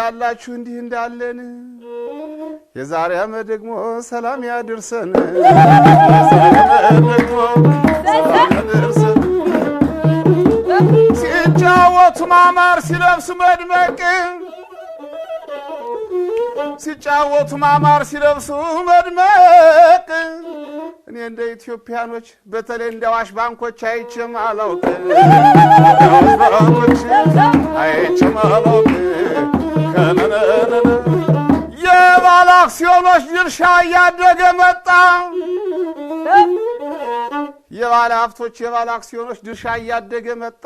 እንዳላችሁ እንዲህ እንዳለን የዛሬ ዓመት ደግሞ ሰላም ያድርሰን ሲጫወቱ ማማር ሲለብሱ መድመቅ ሲጫወቱ ማማር ሲለብሱ መድመቅ እኔ እንደ ኢትዮጵያኖች በተለይ እንደ አዋሽ ባንኮች አይቼም አላውቅም የባለ አክሲዮኖች ድርሻ እያደገ መጣ የባለ ሀብቶች የባለ አክሲዮኖች ድርሻ እያደገ መጣ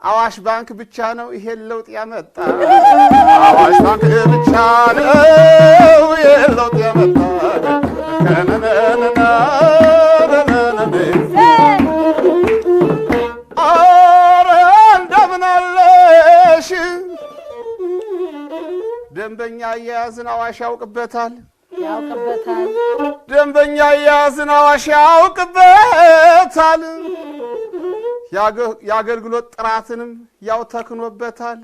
አዋሽ ባንክ ብቻ ነው ይሄን ለውጥ ያመጣ አዋሽ ባንክ ብቻ ነው ይሄን ለውጥ ያመጣ ከነነና አረ እንደምን አለሽ ደንበኛ አያያዝን አዋሽ ያውቅበታል ደንበኛ አያያዝን አዋሽ ያውቅበታል የአገልግሎት ጥራትንም ያው ተክኖበታል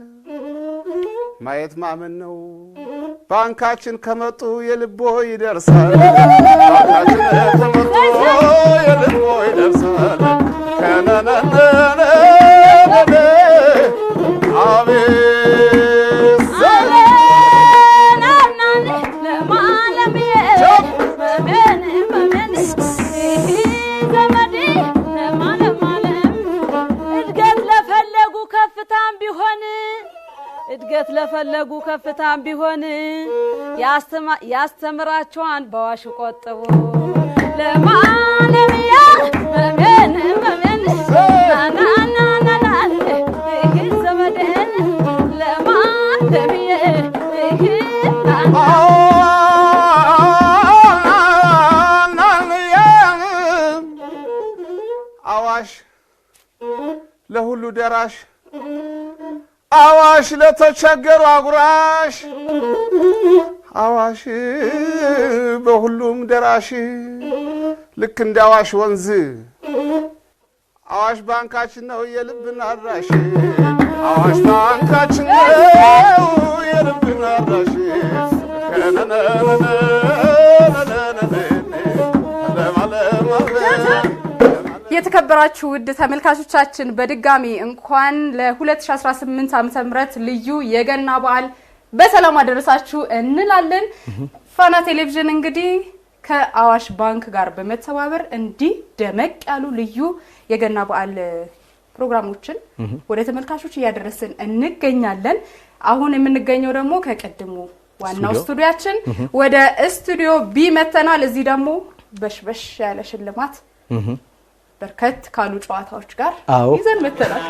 ማየት ማመን ነው ባንካችን ከመጡ የልቦ ይደርሳል ባንካችን ከመጡ የልቦ ይደርሳል ከነነነ እድገት ለፈለጉ ከፍታም ቢሆን ያስተምራቸዋን በዋሽ ቆጥቡ ለማለሚያ መመን ዘመደን ለማለሚያ አዋሽ ለሁሉ ደራሽ አዋሽ ለተቸገሩ አጉራሽ አዋሽ በሁሉም ደራሽ ልክ እንደ አዋሽ ወንዝ አዋሽ ባንካችን ነው የልብና አድራሽ አዋሽ ባንካችን ነው የልብና አድራሽ የተከበራችሁ ውድ ተመልካቾቻችን በድጋሚ እንኳን ለ2018 ዓመተ ምህረት ልዩ የገና በዓል በሰላም አደረሳችሁ እንላለን። ፋና ቴሌቪዥን እንግዲህ ከአዋሽ ባንክ ጋር በመተባበር እንዲህ ደመቅ ያሉ ልዩ የገና በዓል ፕሮግራሞችን ወደ ተመልካቾች እያደረስን እንገኛለን። አሁን የምንገኘው ደግሞ ከቀድሞ ዋናው ስቱዲዮአችን ወደ ስቱዲዮ ቢ መተናል። እዚህ ደግሞ በሽበሽ ያለ ሽልማት በርከት ካሉ ጨዋታዎች ጋር ይዘን መተናል።